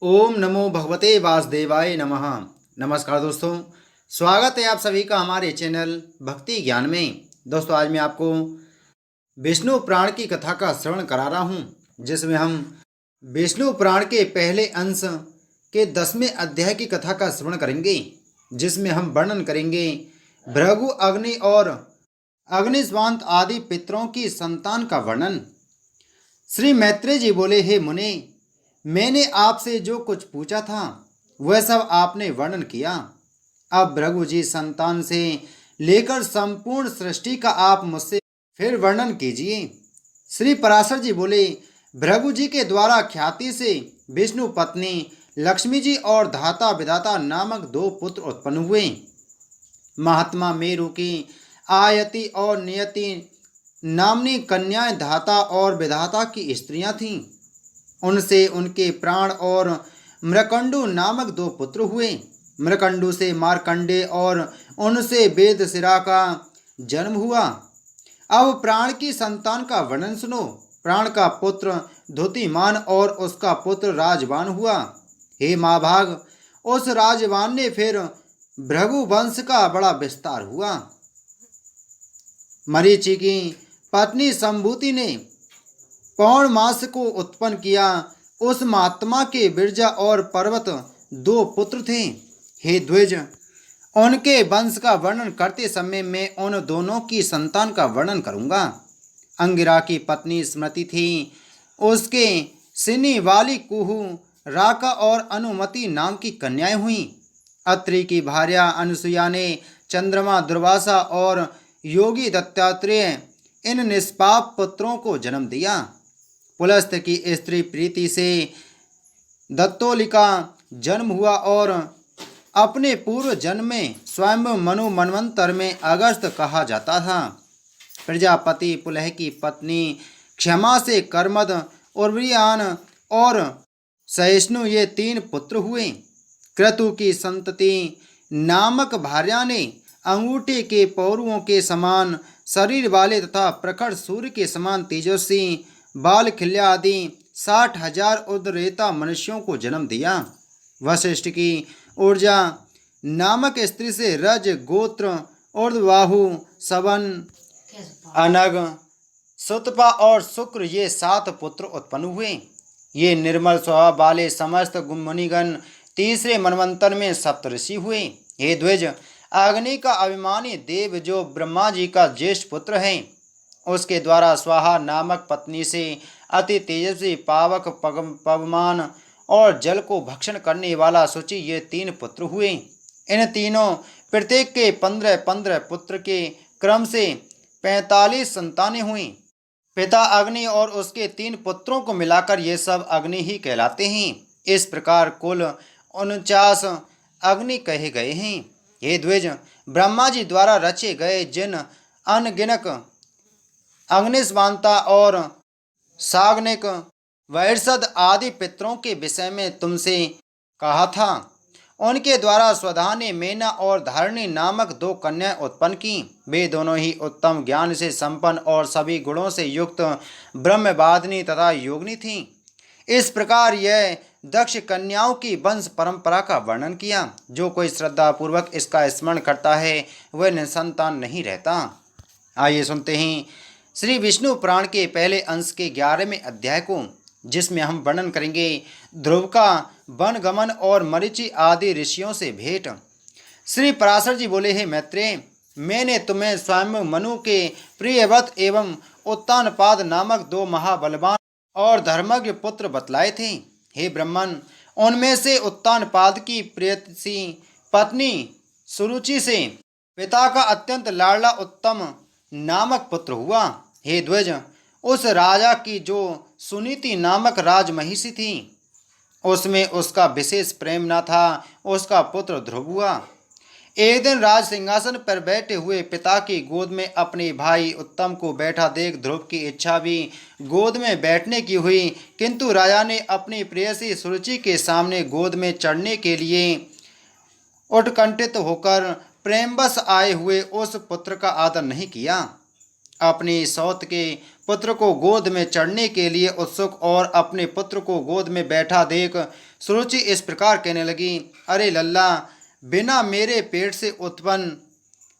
ओम नमो भगवते वासुदेवाय नमः। नमस्कार दोस्तों, स्वागत है आप सभी का हमारे चैनल भक्ति ज्ञान में। दोस्तों, आज मैं आपको विष्णु पुराण की कथा का श्रवण करा रहा हूँ, जिसमें हम विष्णु पुराण के पहले अंश के 10वें अध्याय की कथा का श्रवण करेंगे, जिसमें हम वर्णन करेंगे भृगु, अग्नि और अग्निस्वांत आदि पितरों की संतान का वर्णन। श्री मैत्रेय जी बोले, हे मुने, मैंने आपसे जो कुछ पूछा था वह सब आपने वर्णन किया। अब भृगु जी संतान से लेकर संपूर्ण सृष्टि का आप मुझसे फिर वर्णन कीजिए। श्री पराशर जी बोले, भृगु जी के द्वारा ख्याति से विष्णु पत्नी लक्ष्मी जी और धाता विधाता नामक 2 पुत्र उत्पन्न हुए। महात्मा मेरु की आयति और नियति नामनी कन्याएं धाता और विधाता की स्त्रियां थीं। उनसे उनके प्राण और मृकंडु नामक 2 पुत्र हुए। मृकंडु से मार्कंडे और उनसे वेदशिरा का जन्म हुआ। अब प्राण की संतान का वर्णन सुनो। प्राण का पुत्र धुतिमान और उसका पुत्र राजवान हुआ। हे महाभाग, उस राजवान ने फिर भृगु वंश का बड़ा विस्तार हुआ। मरीचि की पत्नी संभूति ने पौण मास को उत्पन्न किया। उस महात्मा के बिरजा और पर्वत 2 पुत्र थे। हे द्विज, उनके वंश का वर्णन करते समय मैं उन दोनों की संतान का वर्णन करूंगा। अंगिरा की पत्नी स्मृति थी। उसके सिनी वाली कुहू, राका और अनुमति नाम की कन्याएं हुईं। अत्रि की भार्या अनुसुया ने चंद्रमा, दुर्वासा और योगी दत्तात्रेय इन निष्पाप पुत्रों को जन्म दिया। पुलस्त्य की स्त्री प्रीति से दत्तोलिका जन्म हुआ और अपने पूर्व जन्म में स्वयं मनु मनवंतर में अगस्त कहा जाता था। प्रजापति पुलह की पत्नी क्षमा से कर्मद, उर्वरियान और सहिष्णु ये 3 पुत्र हुए। क्रतु की संतति नामक भार्या ने अंगूठे के पौरुओं के समान शरीर वाले तथा प्रखर सूर्य के समान तेजस्वी बाल खिल्या आदि 60,000 उद्रेता मनुष्यों को जन्म दिया। वशिष्ठ की ऊर्जा नामक स्त्री से रज, गोत्र, ऊर्ध्वबाहु, सवन, अनग, सुतपा और शुक्र ये 7 पुत्र उत्पन्न हुए। ये निर्मल स्वभाव वाले समस्त मुनिगण तीसरे मनवंतर में सप्तऋषि हुए। हे द्विज, अग्नि का अभिमानी देव जो ब्रह्मा जी का ज्येष्ठ पुत्र है, उसके द्वारा स्वाहा नामक पत्नी से अति तेजस्वी पावक, पवमान और जल को भक्षण करने वाला शुचि ये 3 पुत्र हुए। इन तीनों प्रत्येक के 15-15 पुत्र के क्रम से 45 संतानें हुई। पिता अग्नि और उसके 3 पुत्रों को मिलाकर ये सब अग्नि ही कहलाते हैं। इस प्रकार कुल 49 अग्नि कहे गए हैं। हे द्विज, ब्रह्मा जी द्वारा रचे गए जिन अनगिनत अग्निस्वांता और साग्निक, वैरसद आदि पितरों के विषय में तुमसे कहा था, उनके द्वारा स्वधा ने मेना और धारणी नामक 2 कन्याएं उत्पन्न की। वे दोनों ही उत्तम ज्ञान से संपन्न और सभी गुणों से युक्त ब्रह्मवादिनी तथा योगिनी थीं। इस प्रकार यह दक्ष कन्याओं की वंश परंपरा का वर्णन किया। जो कोई श्रद्धापूर्वक इसका स्मरण करता है वह निसंतान नहीं रहता। आइए सुनते हैं श्री विष्णु पुराण के पहले अंश के 11वें अध्याय को, जिसमें हम वर्णन करेंगे ध्रुव का वन गमन और मरीचि आदि ऋषियों से भेंट। श्री पराशर जी बोले, हे मैत्रेय, मैंने तुम्हें स्वयं मनु के प्रियव्रत एवं उत्तानपाद नामक 2 महाबलवान और धर्मज्ञ पुत्र बतलाए थे। हे ब्रह्मन, उनमें से उत्तानपाद की प्रेयसी पत्नी सुरुचि से पिता का अत्यंत लाडला उत्तम नामक पुत्र हुआ। हे द्विज, उस राजा की जो सुनीति नामक राजमहिषी थी, उसमें उसका विशेष प्रेम न था। उसका पुत्र ध्रुव हुआ। एक दिन राज सिंहासन पर बैठे हुए पिता की गोद में अपने भाई उत्तम को बैठा देख ध्रुव की इच्छा भी गोद में बैठने की हुई, किंतु राजा ने अपनी प्रेयसी सुरुचि के सामने गोद में चढ़ने के लिए उत्कंठित होकर प्रेमवश आए हुए उस पुत्र का आदर नहीं किया। अपनी सौत के पुत्र को गोद में चढ़ने के लिए उत्सुक और अपने पुत्र को गोद में बैठा देख सुरुचि इस प्रकार कहने लगी, अरे लल्ला, बिना मेरे पेट से उत्पन्न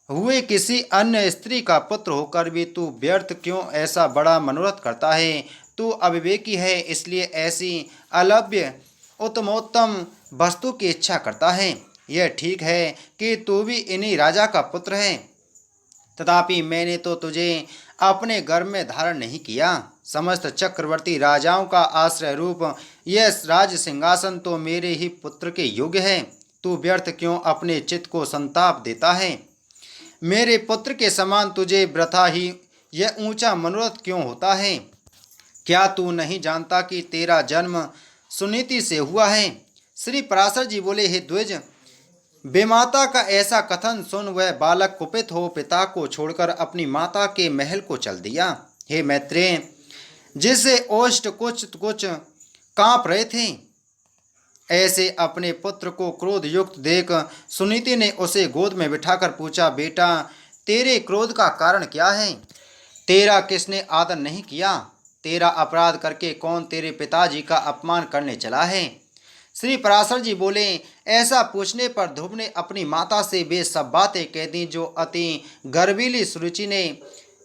हुए किसी अन्य स्त्री का पुत्र होकर भी तू व्यर्थ क्यों ऐसा बड़ा मनोरथ करता है? तू अविवेकी है, इसलिए ऐसी अलभ्य उत्तमोत्तम वस्तु की इच्छा करता है। यह ठीक है कि तू भी इन्हीं राजा का पुत्र है, तथापि मैंने तो तुझे अपने गर्भ में धारण नहीं किया। समस्त चक्रवर्ती राजाओं का आश्रय रूप यह राज सिंहासन तो मेरे ही पुत्र के योग्य है। तू व्यर्थ क्यों अपने चित्त को संताप देता है? मेरे पुत्र के समान तुझे वृथा ही यह ऊंचा मनोरथ क्यों होता है? क्या तू नहीं जानता कि तेरा जन्म सुनीति से हुआ है? श्री पराशर जी बोले, हे द्विज, बेमाता का ऐसा कथन सुन वह बालक कुपित हो पिता को छोड़कर अपनी माता के महल को चल दिया। हे मैत्रेय, जिससे ओष्ठ कुछ कुछ कांप रहे थे, ऐसे अपने पुत्र को क्रोध युक्त देख सुनीति ने उसे गोद में बिठाकर पूछा, बेटा, तेरे क्रोध का कारण क्या है? तेरा किसने आदर नहीं किया? तेरा अपराध करके कौन तेरे पिताजी का अपमान करने चला है? श्री पराशर जी बोले, ऐसा पूछने पर ध्रुव ने अपनी माता से वे सब बातें कह दी जो अति गर्वीली सुरुचि ने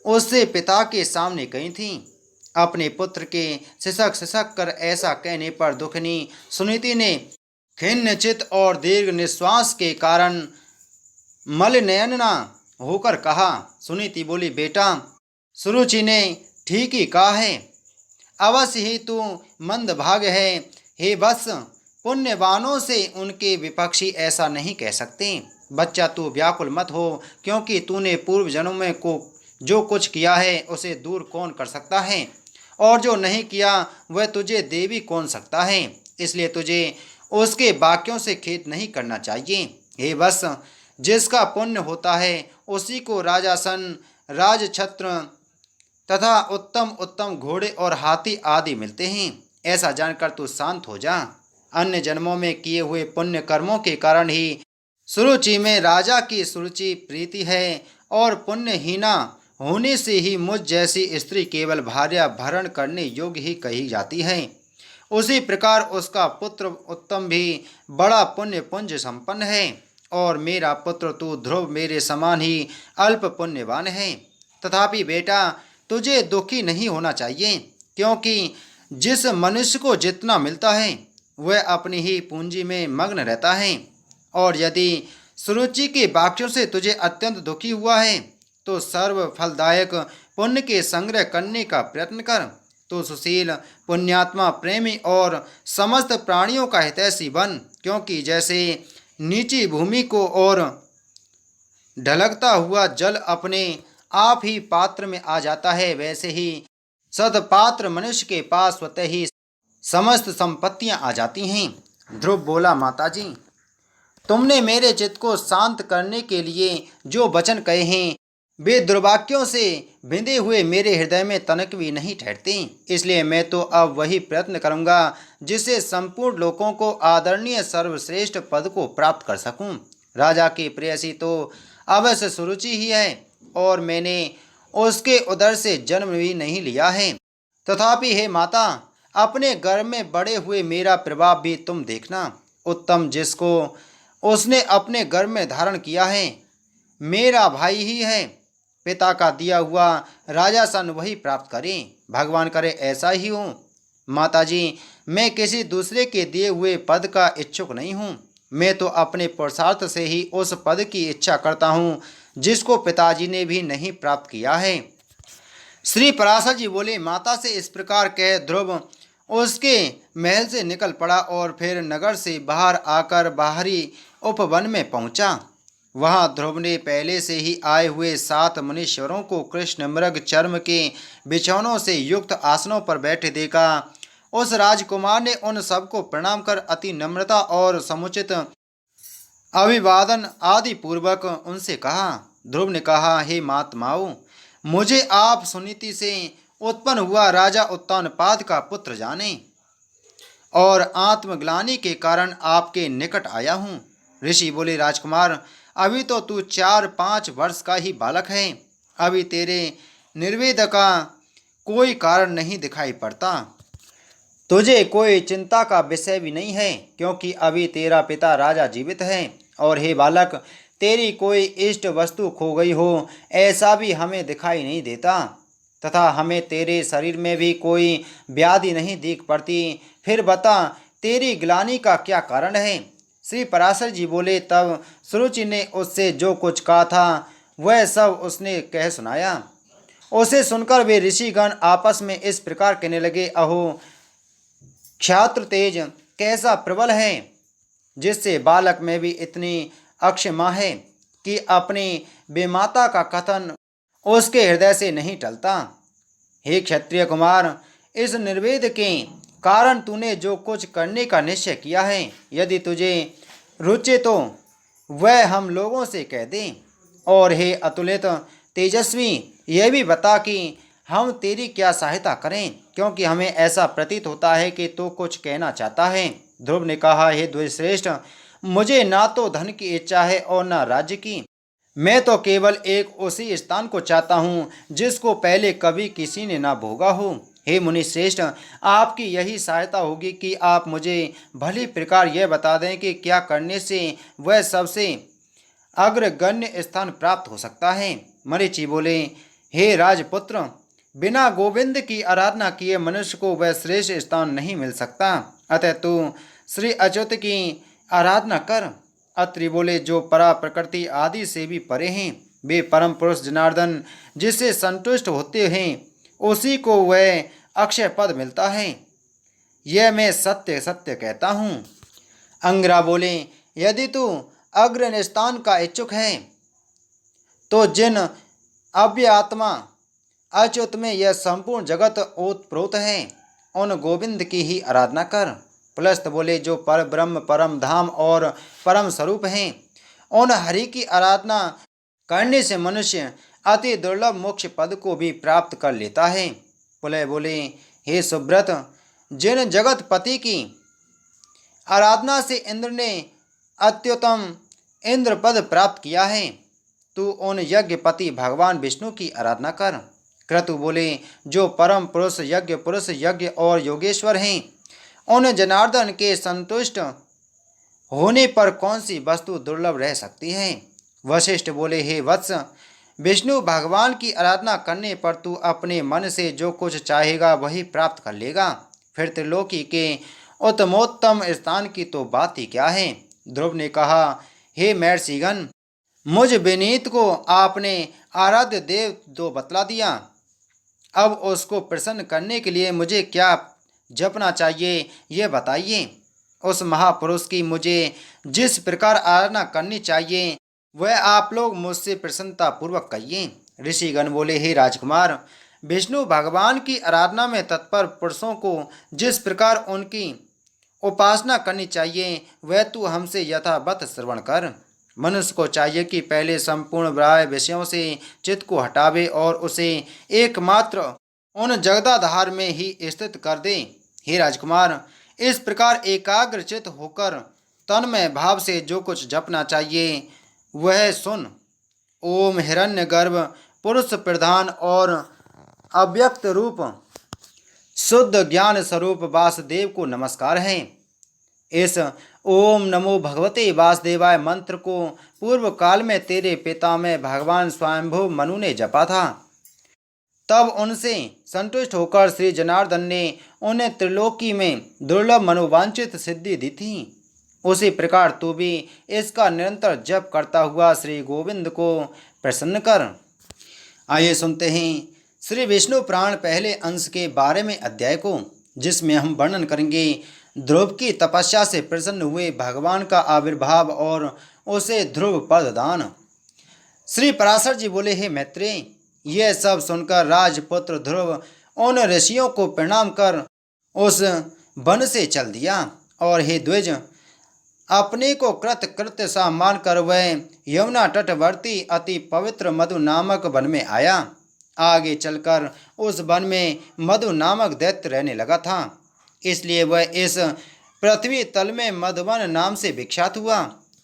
उससे पिता के सामने कही थीं। अपने पुत्र के सिसक सिसक कर ऐसा कहने पर दुखनी सुनीति ने खिन्न चित्त और दीर्घ निश्वास के कारण मलिनयना होकर कहा। सुनीति बोली, बेटा, सुरुचि ने ठीक ही कहा है, अवश्य ही तू मंदभाग्य है। हे वत्स, पुण्यवानों से उनके विपक्षी ऐसा नहीं कह सकते। बच्चा, तू व्याकुल मत हो, क्योंकि तूने पूर्व जन्म में को जो कुछ किया है उसे दूर कौन कर सकता है, और जो नहीं किया वह तुझे दे भी कौन सकता है। इसलिए तुझे उसके वाक्यों से खेद नहीं करना चाहिए। हे वत्स, जिसका पुण्य होता है उसी को राजासन, राजछत्र तथा उत्तम उत्तम घोड़े और हाथी आदि मिलते हैं। ऐसा जानकर तू शांत हो जा। अन्य जन्मों में किए हुए पुण्य कर्मों के कारण ही सुरुचि में राजा की सुरुचि प्रीति है, और पुण्यहीना होने से ही मुझ जैसी स्त्री केवल भार्या भरण करने योग्य ही कही जाती है। उसी प्रकार उसका पुत्र उत्तम भी बड़ा पुण्य पुंज संपन्न है, और मेरा पुत्र तू ध्रुव मेरे समान ही अल्प पुण्यवान है। तथापि बेटा, तुझे दुखी नहीं होना चाहिए, क्योंकि जिस मनुष्य को जितना मिलता है वह अपनी ही पूंजी में मग्न रहता है। और यदि सुरुचि के वाक्यों से तुझे अत्यंत दुखी हुआ है तो सर्व फलदायक पुण्य के संग्रह करने का प्रयत्न कर। तो सुशील, पुण्यात्मा, प्रेमी और समस्त प्राणियों का हितैषी बन, क्योंकि जैसे नीची भूमि को और ढलकता हुआ जल अपने आप ही पात्र में आ जाता है, वैसे ही सदपात्र मनुष्य के पास स्वतः ही समस्त संपत्तियां आ जाती हैं। ध्रुव बोला, माताजी, तुमने मेरे चित्त को शांत करने के लिए जो वचन कहे हैं वे दुर्वाक्यों से बिंधे हुए मेरे हृदय में तनक भी नहीं ठहरते। इसलिए मैं तो अब वही प्रयत्न करूंगा जिससे संपूर्ण लोगों को आदरणीय सर्वश्रेष्ठ पद को प्राप्त कर सकूं। राजा की प्रेयसी तो अवश्य सुरुचि ही है, और मैंने उसके उदर से जन्म भी नहीं लिया है। तथापि हे माता, अपने गर्भ में बड़े हुए मेरा प्रभाव भी तुम देखना। उत्तम जिसको उसने अपने गर्भ में धारण किया है मेरा भाई ही है। पिता का दिया हुआ राजासन वही प्राप्त करे। भगवान करे ऐसा ही हो। माताजी, मैं किसी दूसरे के दिए हुए पद का इच्छुक नहीं हूँ। मैं तो अपने पुरुषार्थ से ही उस पद की इच्छा करता हूँ जिसको पिताजी ने भी नहीं प्राप्त किया है। श्री पराशर जी बोले, माता से इस प्रकार कह ध्रुव उसके महल से निकल पड़ा और फिर नगर से बाहर आकर बाहरी उपवन में पहुंचा। वहां ध्रुव ने पहले से ही आए हुए 7 मुनीश्वरों को कृष्ण मृग चर्म के बिछौनों से युक्त आसनों पर बैठे देखा। उस राजकुमार ने उन सबको प्रणाम कर अति नम्रता और समुचित अभिवादन आदि पूर्वक उनसे कहा। ध्रुव ने कहा, हे महात्माओं, मुझे आप सुनीति से उत्पन्न हुआ राजा उत्तानपाद का पुत्र जाने, और आत्मग्लानि के कारण आपके निकट आया हूँ। ऋषि बोले, राजकुमार, अभी तो तू 4-5 वर्ष का ही बालक है। अभी तेरे निर्वेद का कोई कारण नहीं दिखाई पड़ता। तुझे कोई चिंता का विषय भी नहीं है, क्योंकि अभी तेरा पिता राजा जीवित है। और हे बालक, तेरी कोई इष्ट वस्तु खो गई हो ऐसा भी हमें दिखाई नहीं देता, तथा हमें तेरे शरीर में भी कोई व्याधि नहीं दिख पड़ती। फिर बता, तेरी ग्लानि का क्या कारण है? श्री पराशर जी बोले, तब सुरुचि ने उससे जो कुछ कहा था वह सब उसने कह सुनाया। उसे सुनकर वे ऋषिगण आपस में इस प्रकार कहने लगे, अहो, क्षात्र तेज कैसा प्रबल है, जिससे बालक में भी इतनी अक्षमा है कि अपनी बेमाता का कथन उसके हृदय से नहीं टलता। हे क्षत्रिय कुमार, इस निर्वेद के कारण तूने जो कुछ करने का निश्चय किया है, यदि तुझे रुचे तो वह हम लोगों से कह दे। और हे अतुलित तेजस्वी, यह भी बता कि हम तेरी क्या सहायता करें, क्योंकि हमें ऐसा प्रतीत होता है कि तू कुछ कहना चाहता है। ध्रुव ने कहा, हे द्विश्रेष्ठ, मुझे ना तो धन की इच्छा है और न राज्य की। मैं तो केवल एक उसी स्थान को चाहता हूँ जिसको पहले कभी किसी ने ना भोगा हो। हे मुनि श्रेष्ठ, आपकी यही सहायता होगी कि आप मुझे भली प्रकार यह बता दें कि क्या करने से वह सबसे अग्रगण्य स्थान प्राप्त हो सकता है। मरीचि बोले, हे राजपुत्र, बिना गोविंद की आराधना किए मनुष्य को वह श्रेष्ठ स्थान नहीं मिल सकता। अतः तू श्री अच्युत की आराधना कर। अत्रि बोले, जो परा प्रकृति आदि से भी परे हैं, वे परम पुरुष जनार्दन जिससे संतुष्ट होते हैं उसी को वह अक्षय पद मिलता है। यह मैं सत्य सत्य कहता हूँ। अंगरा बोले, यदि तू अग्र स्थान का इच्छुक है तो जिन अव्य आत्मा अच्युत में यह संपूर्ण जगत ओतप्रोत है उन गोविंद की ही आराधना कर। पुलस्त बोले, जो पर ब्रह्म परम धाम और परम स्वरूप हैं उन हरि की आराधना करने से मनुष्य अति दुर्लभ मोक्ष पद को भी प्राप्त कर लेता है। पुलय बोले, हे सुब्रत, जिन जगतपति की आराधना से इंद्र ने अत्युत्तम इंद्र पद प्राप्त किया है, तू उन यज्ञपति भगवान विष्णु की आराधना कर। क्रतु बोले, जो परम पुरुष यज्ञ और योगेश्वर हैं उन जनार्दन के संतुष्ट होने पर कौन सी वस्तु दुर्लभ रह सकती है। वशिष्ठ बोले, हे वत्स, विष्णु भगवान की आराधना करने पर तू अपने मन से जो कुछ चाहेगा वही प्राप्त कर लेगा। फिर त्रिलोकी के उत्तमोत्तम स्थान की तो बात ही क्या है। ध्रुव ने कहा, हे महर्षिगण, मुझ विनीत को आपने आराध्य देव तो बतला दिया, अब उसको प्रसन्न करने के लिए मुझे क्या जपना चाहिए यह बताइए। उस महापुरुष की मुझे जिस प्रकार आराधना करनी चाहिए वह आप लोग मुझसे प्रसन्नता पूर्वक कहिए। ऋषिगण बोले, हे राजकुमार, विष्णु भगवान की आराधना में तत्पर पुरुषों को जिस प्रकार उनकी उपासना करनी चाहिए वह तू हमसे यथावत श्रवण कर। मनुष्य को चाहिए कि पहले संपूर्ण बाह्य विषयों से चित्त को हटावे और उसे एकमात्र उन जगदाधार में ही स्थित कर दे। हे राजकुमार, इस प्रकार एकाग्रचित होकर तन्मय भाव से जो कुछ जपना चाहिए वह सुन। ओम हिरण्यगर्भ पुरुष प्रधान और अव्यक्त रूप शुद्ध ज्ञान स्वरूप वासुदेव को नमस्कार है। इस ओम नमो भगवते वासुदेवाय मंत्र को पूर्व काल में तेरे पिता में भगवान स्वयंभू मनु ने जपा था। तब उनसे संतुष्ट होकर श्री जनार्दन ने उन्हें त्रिलोकी में दुर्लभ मनोवांछित सिद्धि दी थी। उसी प्रकार तू भी इसका निरंतर जप करता हुआ श्री गोविंद को प्रसन्न कर। आइए सुनते हैं श्री विष्णु पुराण पहले अंश के 12वें अध्याय को, जिसमें हम वर्णन करेंगे ध्रुव की तपस्या से प्रसन्न हुए भगवान का आविर्भाव और उसे ध्रुव पद दान। श्री पराशर जी बोले, हे मैत्रेय, यह सब सुनकर राजपुत्र ध्रुव उन ऋषियों को प्रणाम कर उस वन से चल दिया। और हे द्विज, अपने को कृत्य सा मानकर वह यमुना तटवर्ती अति पवित्र मधु नामक वन में आया। आगे चलकर उस वन में मधु नामक दैत्य रहने लगा था, इसलिए वह इस पृथ्वी तल में मधुवन नाम से विख्यात हुआ।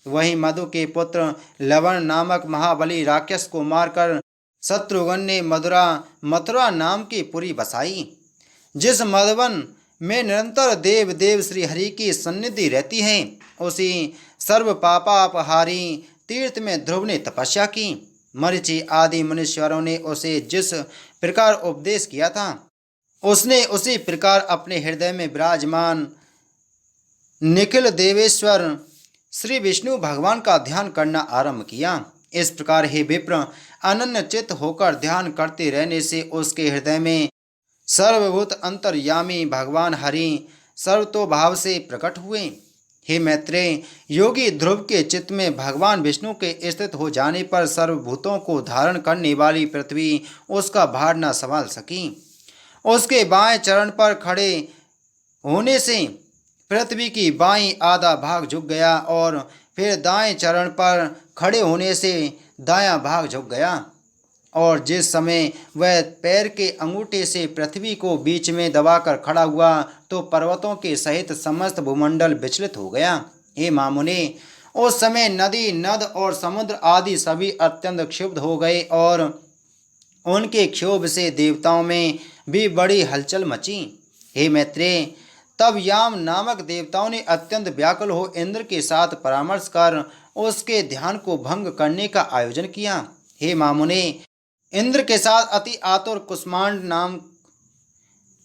वहीं मधु के पुत्र लवण नामक महाबली राक्षस को मारकर शत्रुघ्न ने मथुरा नाम की पुरी बसाई, जिस मधुवन में निरंतर देव देव श्री हरि की सन्निधि रहती है। उसी सर्व पापापहारी तीर्थ में ध्रुव ने तपस्या की। मरीचि आदि मुनीश्वरों ने उसे जिस प्रकार उपदेश किया था, उसने उसी प्रकार अपने हृदय में विराजमान निखिल देवेश्वर श्री विष्णु भगवान का ध्यान करना आरंभ किया। इस प्रकार हे विप्र, अनन्य चित्त होकर ध्यान करते रहने से उसके हृदय में सर्वभूत अंतर्यामी भगवान हरि सर्वतोभाव से प्रकट हुए। हे मैत्रेय, योगी ध्रुव के चित्त में भगवान विष्णु के स्थित हो जाने पर सर्वभूतों को धारण करने वाली पृथ्वी उसका भार न संभाल सकी। उसके बाएं चरण पर खड़े होने से पृथ्वी की बाईं आधा भाग झुक गया और फिर दाएं चरण पर खड़े होने से दायां भाग झुक गया। और जिस समय वह पैर के अंगूठे से पृथ्वी को बीच में दबाकर खड़ा हुआ तो पर्वतों के सहित समस्त भूमंडल विचलित हो गया। हे मामुनि, उस समय नदी, नद और समुद्र आदि सभी अत्यंत क्षुब्ध हो गए और उनके क्षोभ से देवताओं में भी बड़ी हलचल मची। हे मैत्रेय, तब याम नामक देवताओं ने अत्यंत व्याकुल हो इंद्र के साथ परामर्श कर उसके ध्यान को भंग करने का आयोजन किया। हे मामुनि, इंद्र के साथ अति आतुर कुष्मांड नाम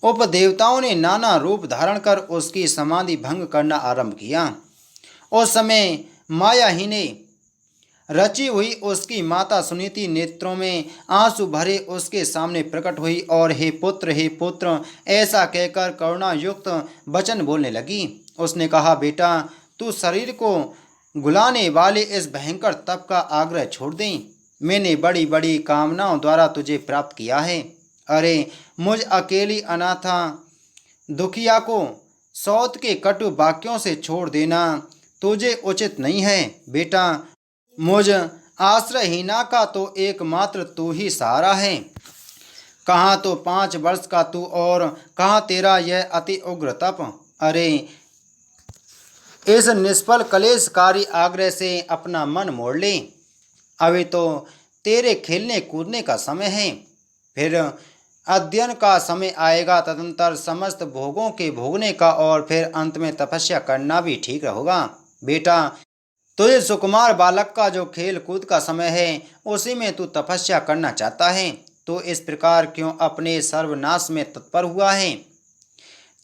उपदेवताओं ने नाना रूप धारण कर उसकी समाधि भंग करना आरंभ किया। उस समय माया ही ने रची हुई उसकी माता सुनीति नेत्रों में आंसू भरे उसके सामने प्रकट हुई और हे पुत्र, ऐसा कहकर करुणा युक्त वचन बोलने लगी। उसने कहा, बेटा, तू शरीर को गुलाने वाले इस भयंकर तप का आग्रह छोड़ दें। मैंने बड़ी बड़ी कामनाओं द्वारा तुझे प्राप्त किया है। अरे, मुझ अकेली अनाथा दुखिया को सौत के कटु वाक्यों से छोड़ देना तुझे उचित नहीं है। बेटा, मुझ आश्रयहीना का तो एकमात्र तू ही सहारा है। कहाँ तो 5 वर्ष का तू और कहाँ तेरा यह अति उग्र तप। अरे, इस निष्फल कलेशकारी आग्रह से अपना मन मोड़ ले। अभी तो तेरे खेलने कूदने का समय है, फिर अध्ययन का समय आएगा, तदंतर समस्त भोगों के भोगने का और फिर अंत में तपस्या करना भी ठीक होगा। बेटा, तुझे सुकुमार बालक का जो खेल कूद का समय है उसी में तू तपस्या करना चाहता है, तो इस प्रकार क्यों अपने सर्वनाश में तत्पर हुआ है।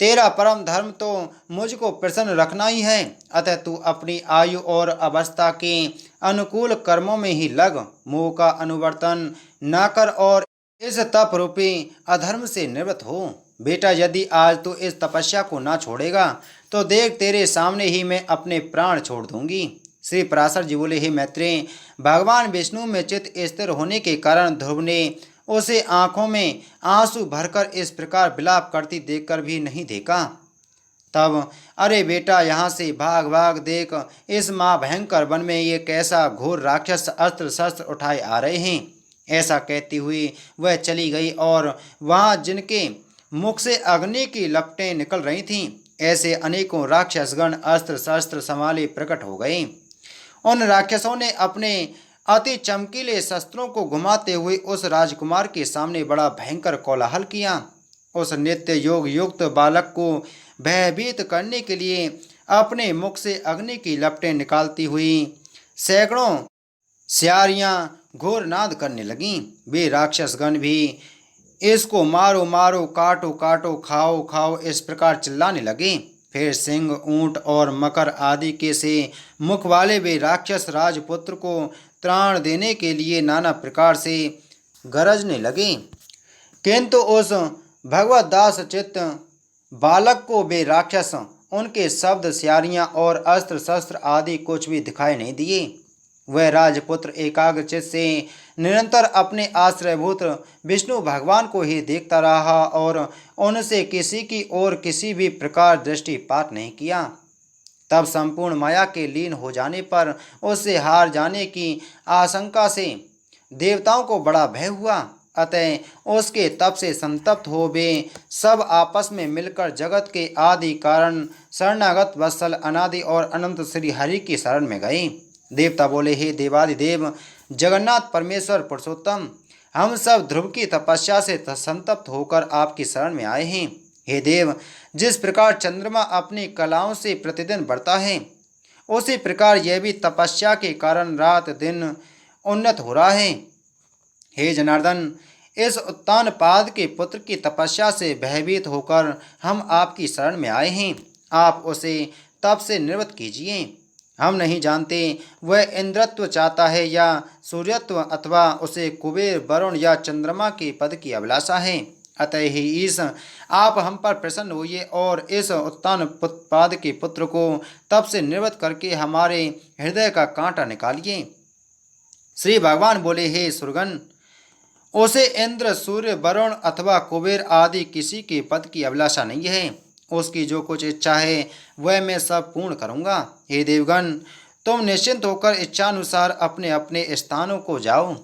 तेरा परम धर्म तो मुझको प्रसन्न रखना ही है, अतः तू अपनी आयु और अवस्था के अनुकूल कर्मों में ही लग, मोह का अनुवर्तन न कर और इस तप रूपी अधर्म से निवृत्त हो। बेटा, यदि आज तू इस तपस्या को ना छोड़ेगा तो देख, तेरे सामने ही मैं अपने प्राण छोड़ दूंगी। श्री पराशर जी बोले, हे मैत्रेय, भगवान विष्णु में चित्त स्थिर होने के कारण ध्रुव ने उसे आंखों में आंसू भरकर इस प्रकार विलाप करती देखकर भी नहीं देखा। तब, अरे बेटा, यहाँ से भाग भाग, देख, इस महाभयंकर वन में ये कैसा घोर राक्षस अस्त्र शस्त्र उठाए आ रहे हैं। ऐसा कहती हुई वह चली गई और वहाँ जिनके मुख से अग्नि की लपटें निकल रही थीं, ऐसे अनेकों राक्षसगण अस्त्र शस्त्र संभाले प्रकट हो गए। उन राक्षसों ने अपने अति चमकीले शस्त्रों को घुमाते हुए उस राजकुमार के सामने बड़ा भयंकर कोलाहल किया। उस नित्य योग युक्त बालक को भयभीत करने के लिए अपने मुख से अग्नि की लपटें निकालती हुई सैकड़ों स्यारियां घोर नाद करने लगीं। वे राक्षसगण भी इसको मारो मारो, काटो काटो, खाओ खाओ, इस प्रकार चिल्लाने लगे। फिर सिंह, ऊंट और मकर आदि के से मुख वाले वे राक्षस राजपुत्र को त्राण देने के लिए नाना प्रकार से गरजने लगे, किंतु उस भगवत दास चित्त बालक को वे राक्षस, उनके शब्द, स्यारियां और अस्त्र शस्त्र आदि कुछ भी दिखाई नहीं दिए। वह राजपुत्र एकाग्रचित्त से निरंतर अपने आश्रयभूत विष्णु भगवान को ही देखता रहा और उनसे किसी की ओर किसी भी प्रकार दृष्टिपात नहीं किया। तब संपूर्ण माया के लीन हो जाने पर उससे हार जाने की आशंका से देवताओं को बड़ा भय हुआ। अतः उसके तप से संतप्त हो वे सब आपस में मिलकर जगत के आदि कारण शरणागत वत्सल अनादि और अनंत श्री हरि की शरण में गए। देवता बोले, हे देवादिदेव जगन्नाथ परमेश्वर पुरुषोत्तम, हम सब ध्रुव की तपस्या से संतप्त होकर आपकी शरण में आए हैं। हे देव, जिस प्रकार चंद्रमा अपनी कलाओं से प्रतिदिन बढ़ता है, उसी प्रकार यह भी तपस्या के कारण रात दिन उन्नत हो रहा है। हे जनार्दन, इस उत्तानपाद के पुत्र की तपस्या से भयभीत होकर हम आपकी शरण में आए हैं। आप उसे तप से निवृत्त कीजिए। हम नहीं जानते वह इंद्रत्व चाहता है या सूर्यत्व, अथवा उसे कुबेर, वरुण या चंद्रमा के पद की अभिलाषा है। अतः ही ईश, आप हम पर प्रसन्न होइए और इस उत्तानपाद के पुत्र को तप से निवृत्त करके हमारे हृदय का कांटा निकालिए। श्री भगवान बोले, हे सुरगन, उसे इंद्र, सूर्य, वरुण अथवा कुबेर आदि किसी के पद की अभिलाषा नहीं है। उसकी जो कुछ इच्छा है वह मैं सब पूर्ण करूँगा। हे देवगण, तुम निश्चिंत होकर इच्छानुसार अपने अपने स्थानों को जाओ।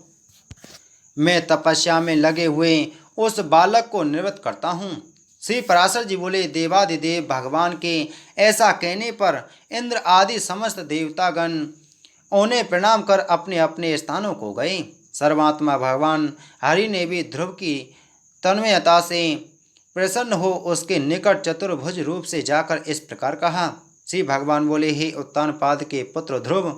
मैं तपस्या में लगे हुए उस बालक को निवृत्त करता हूँ। श्री पराशर जी बोले, देवादिदेव भगवान के ऐसा कहने पर इंद्र आदि समस्त देवतागण उन्हें प्रणाम कर अपने अपने स्थानों को गए। सर्वात्मा भगवान हरि ने भी ध्रुव की तन्मयता से प्रसन्न हो उसके निकट चतुर्भुज रूप से जाकर इस प्रकार कहा। श्री भगवान बोले, हे उत्तानपाद के पुत्र ध्रुव,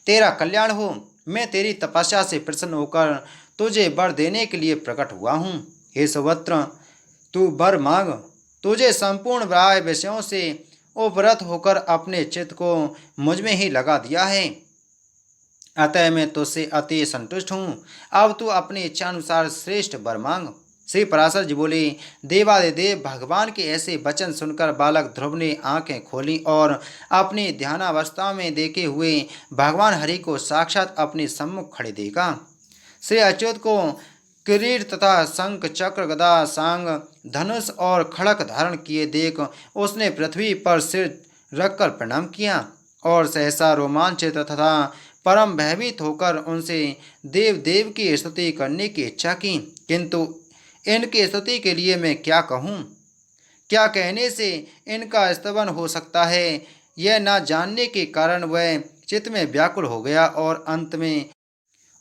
तेरा कल्याण हो। मैं तेरी तपस्या से प्रसन्न होकर तुझे वर देने के लिए प्रकट हुआ हूँ। हे सुवत्र, तू वर मांग। तुझे संपूर्ण बाह्य विषयों से उपरत होकर अपने चित्त को मुझ में ही लगा दिया है, अतः मैं तुझसे अति संतुष्ट हूँ। अब तू अपनी इच्छानुसार श्रेष्ठ वर मांग। श्री पराशर जी बोले, देवादिदेव भगवान के ऐसे वचन सुनकर बालक ध्रुव ने आंखें खोली और अपनी ध्यानावस्था में देखे हुए भगवान हरि को साक्षात अपने सम्मुख खड़े देखा। श्री अच्युत को किरीट तथा शंख, चक्र, गदा, सांग, धनुष और खड़क धारण किए देख उसने पृथ्वी पर सिर रखकर प्रणाम किया और सहसा रोमांचित तथा परम भयभीत होकर उनसे देव देव की स्तुति करने की इच्छा की। किंतु इनकी स्तुति के लिए मैं क्या कहूँ? क्या कहने से इनका स्तवन हो सकता है, यह न जानने के कारण वह चित्त में व्याकुल हो गया और अंत में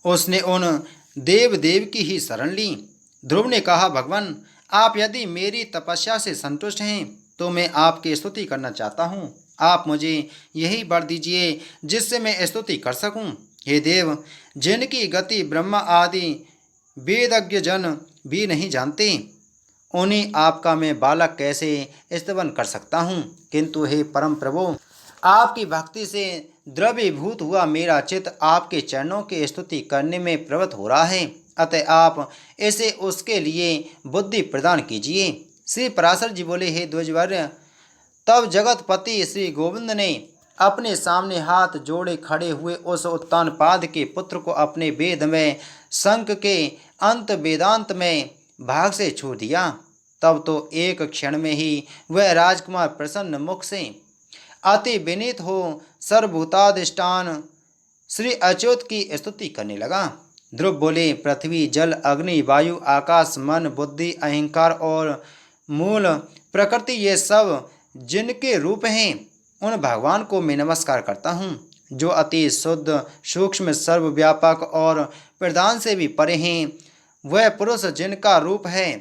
उसने उन देव देव की ही शरण ली। ध्रुव ने कहा, भगवान, आप यदि मेरी तपस्या से संतुष्ट हैं तो मैं आपकी स्तुति करना चाहता हूँ। आप मुझे यही वर दीजिए जिससे मैं स्तुति कर सकूं। हे देव, जिनकी गति ब्रह्मा आदि वेदज्ञ जन भी नहीं जानते, उन्हीं आपका मैं बालक कैसे स्तवन कर सकता हूँ। किंतु हे परम प्रभु, आपकी भक्ति से द्रवीभूत हुआ मेरा चित्त आपके चरणों की स्तुति करने में प्रवृत्त हो रहा है, अतः आप इसे उसके लिए बुद्धि प्रदान कीजिए। श्री पराशर जी बोले, हे द्विजवर्य, तब जगतपति श्री गोविंद ने अपने सामने हाथ जोड़े खड़े हुए उस उत्तानपाद के पुत्र को अपने वेद में शंख के अंत वेदांत में भाग से छू दिया। तब तो एक क्षण में ही वह राजकुमार प्रसन्न मुख से अति विनीत हो सर्वभूताधिष्ठान श्री अच्युत की स्तुति करने लगा। ध्रुव बोले, पृथ्वी, जल, अग्नि, वायु, आकाश, मन, बुद्धि, अहंकार और मूल प्रकृति, ये सब जिनके रूप हैं, उन भगवान को मैं नमस्कार करता हूँ, जो अति शुद्ध, सूक्ष्म, सर्वव्यापक और प्रधान से भी परे हैं। वह पुरुष जिनका रूप है,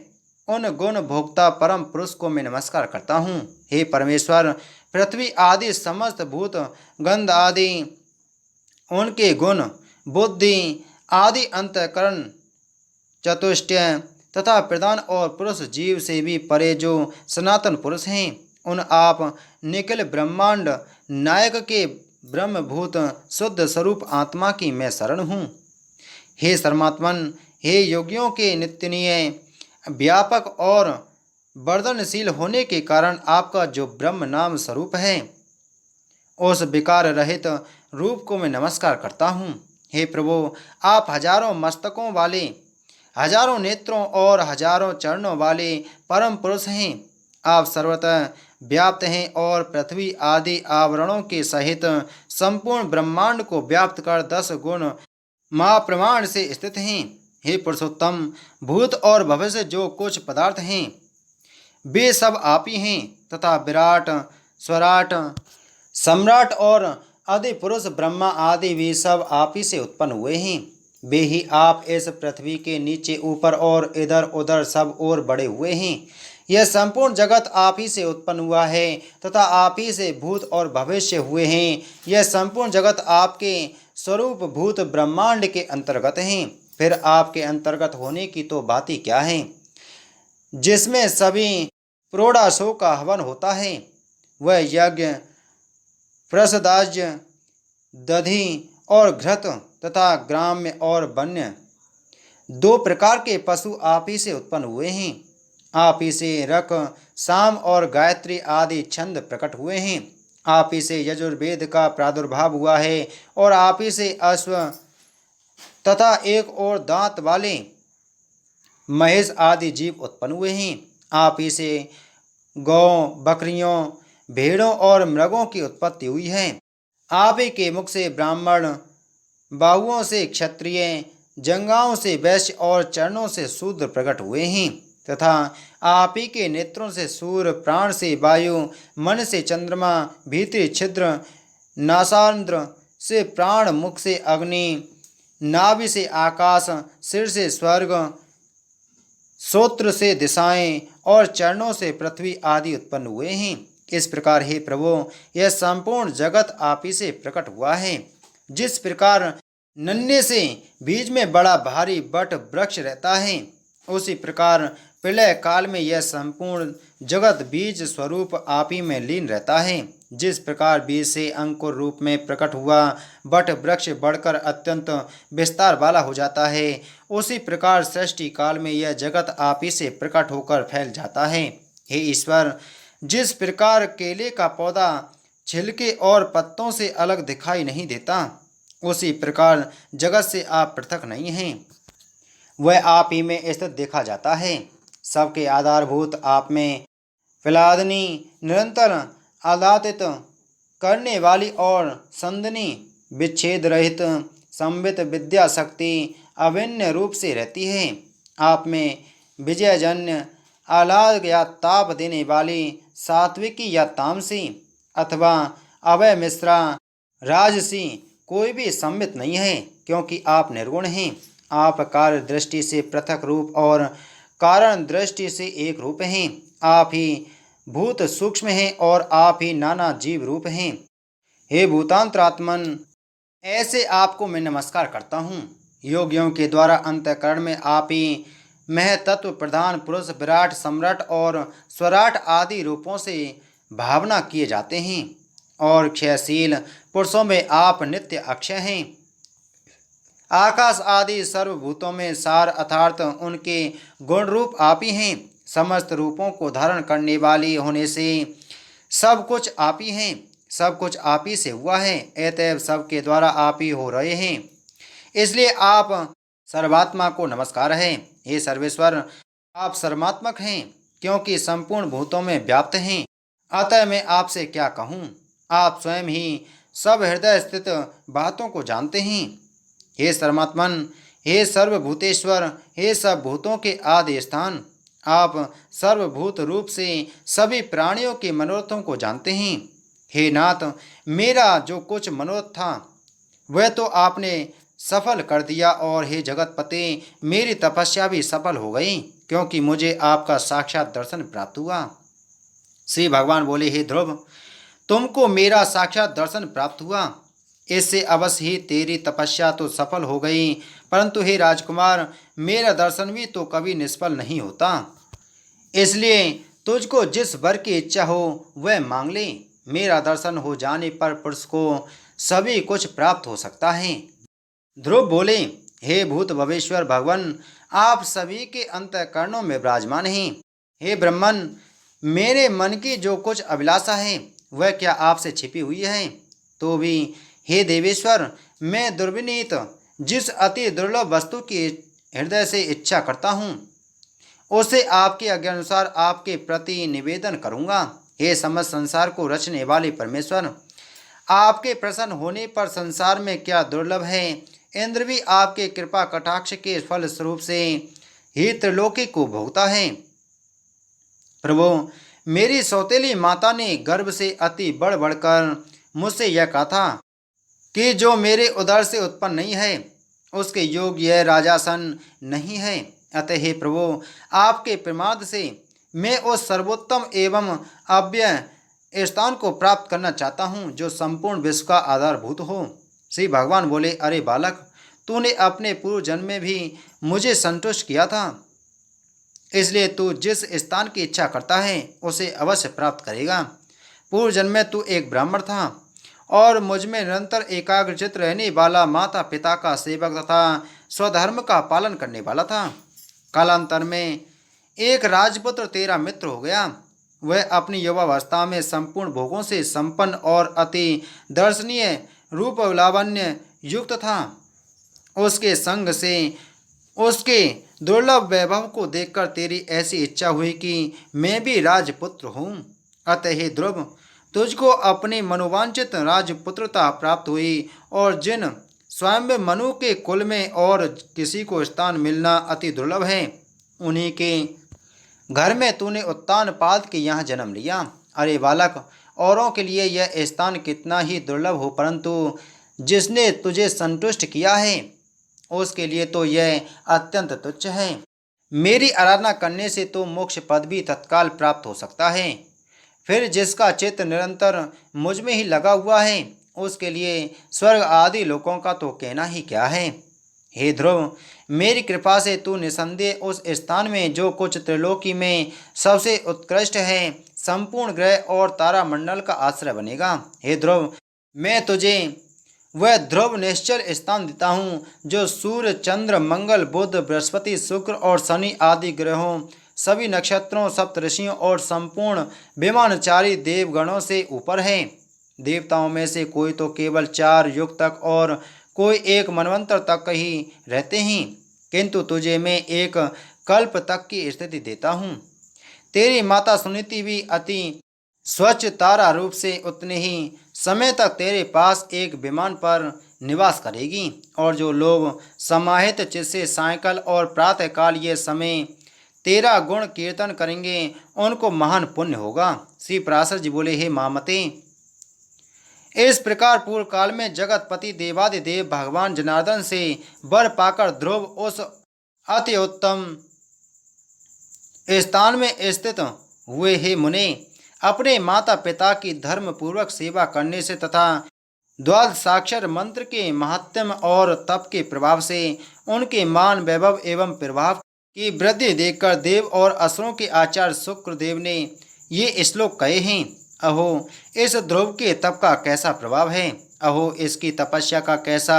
उन गुण भोक्ता परम पुरुष को मैं नमस्कार करता हूँ। हे परमेश्वर, पृथ्वी आदि समस्त भूत गंध आदि, उनके गुण, बुद्धि आदि, अंतःकरण, चतुष्टय तथा प्रधान और पुरुष जीव से भी परे जो सनातन पुरुष हैं, उन आप निखिल ब्रह्मांड नायक के ब्रह्मभूत शुद्ध स्वरूप आत्मा की मैं शरण हूँ। हे सर्वात्मन, हे योगियों के नित्यनीय, व्यापक और वर्धनशील होने के कारण आपका जो ब्रह्म नाम स्वरूप है, उस विकार रहित रूप को मैं नमस्कार करता हूँ। हे प्रभु, आप हजारों मस्तकों वाले, हजारों नेत्रों और हजारों चरणों वाले परम पुरुष हैं। आप सर्वतः व्याप्त हैं और पृथ्वी आदि आवरणों के सहित संपूर्ण ब्रह्मांड को व्याप्त कर 10 गुण महाप्रमाण से स्थित हैं। हे पुरुषोत्तम, भूत और भविष्य जो कुछ पदार्थ हैं, वे सब आप ही हैं तथा विराट, स्वराट, सम्राट और आदि पुरुष ब्रह्मा आदि वे सब आप ही से उत्पन्न हुए हैं। वे ही आप इस पृथ्वी के नीचे ऊपर और इधर उधर सब ओर बढ़े हुए हैं। यह संपूर्ण जगत आप ही से उत्पन्न हुआ है तथा आप ही से भूत और भविष्य हुए हैं। यह संपूर्ण जगत आपके स्वरूप भूत ब्रह्मांड के अंतर्गत हैं। फिर आपके अंतर्गत होने की तो बात ही क्या है, जिसमें सभी प्रोढ़ाशों का हवन होता है। वह यज्ञ, प्रसदाज्य, दधि और घृत तथा ग्राम्य और वन्य दो प्रकार के पशु आप ही से उत्पन्न हुए हैं। आप ही से रक, साम और गायत्री आदि छंद प्रकट हुए हैं। आप ही से यजुर्वेद का प्रादुर्भाव हुआ है और आप ही से अश्व तथा एक और दांत वाले महेश आदि जीव उत्पन्न हुए हैं। आप ही से गौ, बकरियों, भेड़ों और मृगों की उत्पत्ति हुई है। आप ही के मुख से ब्राह्मण, बाहुओं से क्षत्रिय, जंघाओं से वैश्य और चरणों से शूद्र प्रकट हुए हैं तथा आप ही के नेत्रों से सूर्य, प्राण से वायु, मन से चंद्रमा, भीतरी छिद्र, नासारंध्र से प्राण, मुख से अग्नि, नाभि से आकाश, सिर से स्वर्ग, श्रोत्र से दिशाएं और चरणों से पृथ्वी आदि उत्पन्न हुए हैं। इस प्रकार हे प्रभु, यह संपूर्ण जगत आप ही से प्रकट हुआ है। जिस प्रकार नन्हे से बीज में बड़ा भारी बट वृक्ष रहता है, उसी प्रकार प्रलय काल में यह संपूर्ण जगत बीज स्वरूप आप ही में लीन रहता है। जिस प्रकार बीज से अंकुर रूप में प्रकट हुआ बट वृक्ष बढ़कर अत्यंत विस्तार वाला हो जाता है, उसी प्रकार सृष्टि काल में यह जगत आप ही से प्रकट होकर फैल जाता है। हे ईश्वर, जिस प्रकार केले का पौधा छिलके और पत्तों से अलग दिखाई नहीं देता, उसी प्रकार जगत से आप पृथक नहीं हैं। वह आप ही में स्थित देखा जाता है। सबके आधारभूत आप में फिलादनी, निरंतर आदातित करने वाली और संदनी, विच्छेद रहित संवित विद्या शक्ति अभिन्न रूप से रहती है। आप में विजयजन्य, आह्लाद या ताप देने वाली सात्विकी या तामसी अथवा अभय मिश्रा राजसी कोई भी सम्मित नहीं है, क्योंकि आप निर्गुण हैं। आप कार्य दृष्टि से पृथक रूप और कारण दृष्टि से एक रूप हैं। आप ही भूत सूक्ष्म हैं और आप ही नाना जीव रूप हैं। हे भूतांतरात्मन, ऐसे आपको मैं नमस्कार करता हूँ। योगियों के द्वारा अंतःकरण में आप ही महतत्व प्रधान पुरुष, विराट, सम्राट और स्वराट आदि रूपों से भावना किए जाते हैं और क्षयशील पुरुषों में आप नित्य अक्षय हैं। आकाश आदि सर्वभूतों में सार अर्थात उनके गुण रूप आप ही हैं। समस्त रूपों को धारण करने वाली होने से सब कुछ आप ही हैं। सब कुछ आप ही से हुआ है, अतएव सबके द्वारा आप ही हो रहे हैं। इसलिए आप सर्वात्मा को नमस्कार है। हे सर्वेश्वर, आप सर्वात्मक हैं, क्योंकि संपूर्ण भूतों में व्याप्त हैं। अतः मैं आपसे क्या कहूँ, आप स्वयं ही सब हृदय स्थित बातों को जानते हैं। हे सर्वात्मन, हे सर्वभूतेश्वर, हे सब भूतों के आदि स्थान, आप सर्वभूत रूप से सभी प्राणियों के मनोरथों को जानते हैं। हे नाथ, मेरा जो कुछ मनोरथ था वह तो आपने सफल कर दिया, और हे जगतपते, मेरी तपस्या भी सफल हो गई, क्योंकि मुझे आपका साक्षात दर्शन प्राप्त हुआ। श्री भगवान बोले, हे ध्रुव, तुमको मेरा साक्षात दर्शन प्राप्त हुआ, इससे अवश्य ही तेरी तपस्या तो सफल हो गई, परंतु हे राजकुमार, मेरा दर्शन भी तो कभी निष्फल नहीं होता। इसलिए तुझको जिस वर की इच्छा हो वह मांग ले। मेरा दर्शन हो जाने पर पुरुष को सभी कुछ प्राप्त हो सकता है। ध्रुव बोले, हे भूत भवेश्वर भगवान, आप सभी के अंतःकरणों में विराजमान हैं। हे ब्रह्मन, मेरे मन की जो कुछ अभिलाषा है वह क्या आपसे छिपी हुई है? तो भी हे देवेश्वर, मैं दुर्विनीत जिस अति दुर्लभ वस्तु की हृदय से इच्छा करता हूँ उसे आपके आज्ञानुसार आपके प्रति निवेदन करूँगा। हे समस्त संसार को रचने वाले परमेश्वर, आपके प्रसन्न होने पर संसार में क्या दुर्लभ है। इंद्र भी आपके कृपा कटाक्ष के फल स्वरूप से ही त्रिलोकी को भोगता है। प्रभु, मेरी सौतेली माता ने गर्भ से अति बढ़ बढ़कर मुझसे यह कहा था कि जो मेरे उदर से उत्पन्न नहीं है उसके योग्य यह राजासन नहीं है। अतः हे प्रभु, आपके प्रमाद से मैं उस सर्वोत्तम एवं अव्यय स्थान को प्राप्त करना चाहता हूँ जो संपूर्ण विश्व का आधारभूत हो। श्री भगवान बोले, अरे बालक, तूने अपने पूर्व जन्म में भी मुझे संतुष्ट किया था, इसलिए तू जिस स्थान की इच्छा करता है उसे अवश्य प्राप्त करेगा। पूर्व जन्म में तू एक ब्राह्मण था और मुझ में निरंतर एकाग्रचित रहने वाला माता पिता का सेवक तथा स्वधर्म का पालन करने वाला था। कालांतर में एक राजपुत्र तेरा मित्र हो गया। वह अपनी युवावस्था में संपूर्ण भोगों से संपन्न और अति दर्शनीय रूप लावण्य युक्त था। उसके संग से उसके दुर्लभ वैभव को देखकर तेरी ऐसी इच्छा हुई कि मैं भी राजपुत्र हूँ। अतः हे ध्रुव, तुझको अपनी मनोवांछित राजपुत्रता प्राप्त हुई और जिन स्वयं मनु के कुल में और किसी को स्थान मिलना अति दुर्लभ है, उन्हीं के घर में तूने उत्तानपाद के यहाँ जन्म लिया। अरे बालक, औरों के लिए यह स्थान कितना ही दुर्लभ हो, परंतु जिसने तुझे संतुष्ट किया है उसके लिए तो यह अत्यंत तुच्छ है। मेरी आराधना करने से तो मोक्ष पद भी तत्काल प्राप्त हो सकता है। फिर जिसका चित्त निरंतर मुझ में ही लगा हुआ है उसके लिए स्वर्ग आदि लोकों का तो कहना ही क्या है। हे ध्रुव, मेरी कृपा से तू निसंदेह उस स्थान में जो कुछ त्रिलोकी में सबसे उत्कृष्ट है, संपूर्ण ग्रह और तारामंडल का आश्रय बनेगा। हे ध्रुव, मैं तुझे वह ध्रुव निश्चल स्थान देता हूँ जो सूर्य, चंद्र, मंगल, बुध, बृहस्पति, शुक्र और शनि आदि ग्रहों, सभी नक्षत्रों, सप्तऋषियों और संपूर्ण विमानचारी देवगणों से ऊपर है। देवताओं में से कोई तो केवल 4 युग तक और कोई एक मनवंतर तक ही रहते हैं, किंतु तुझे मैं एक कल्प तक की स्थिति देता हूँ। तेरी माता सुनीति भी अति स्वच्छ तारा रूप से उतने ही समय तक तेरे पास एक विमान पर निवास करेगी, और जो लोग समाहित चित्त से सायंकाल और प्रातःकाल ये समय तेरा गुण कीर्तन करेंगे उनको महान पुण्य होगा। श्री पराशर जी बोले, हे मामते, इस प्रकार पूर्व काल में जगतपति देवादिदेव भगवान जनार्दन से वर पाकर ध्रुव उस अति उत्तम स्थान में स्थित हुए। हे मुने, अपने माता पिता की धर्म पूर्वक सेवा करने से तथा द्वादशाक्षर मंत्र के महात्म्य और तप के प्रभाव से उनके मान, वैभव एवं प्रभाव की वृद्धि देखकर देव और असुरों के आचार्य शुक्रदेव ने ये श्लोक कहे हैं। अहो, इस ध्रुव के तप का कैसा प्रभाव है, अहो इसकी तपस्या का कैसा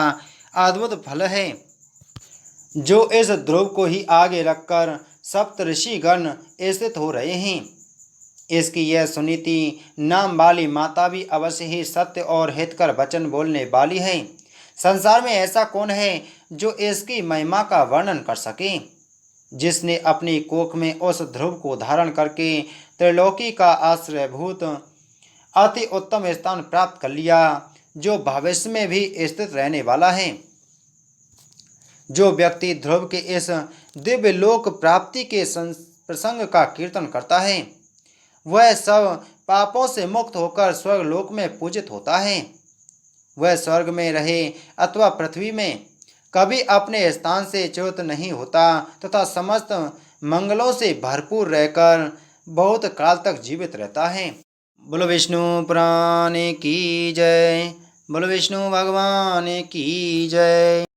अद्भुत फल है, जो इस ध्रुव को ही आगे रखकर सप्तऋषिगण स्थित हो रहे हैं। इसकी यह सुनीति नाम वाली माता भी अवश्य ही सत्य और हितकर वचन बोलने वाली है। संसार में ऐसा कौन है जो इसकी महिमा का वर्णन कर सके। जिसने अपनी कोख में उस ध्रुव को धारण करके त्रिलोकी का आश्रयभूत अति उत्तम स्थान प्राप्त कर लिया, जो भविष्य में भी स्थित रहने वाला है। जो व्यक्ति ध्रुव के इस दिव्य लोक प्राप्ति के प्रसंग का कीर्तन करता है, वह सब पापों से मुक्त होकर स्वर्ग लोक में पूजित होता है। वह स्वर्ग में रहे अथवा पृथ्वी में कभी अपने स्थान से च्युत नहीं होता तथा समस्त मंगलों से भरपूर रहकर बहुत काल तक जीवित रहता है। बोलो विष्णु पुराण की जय। बोलो विष्णु भगवान की जय।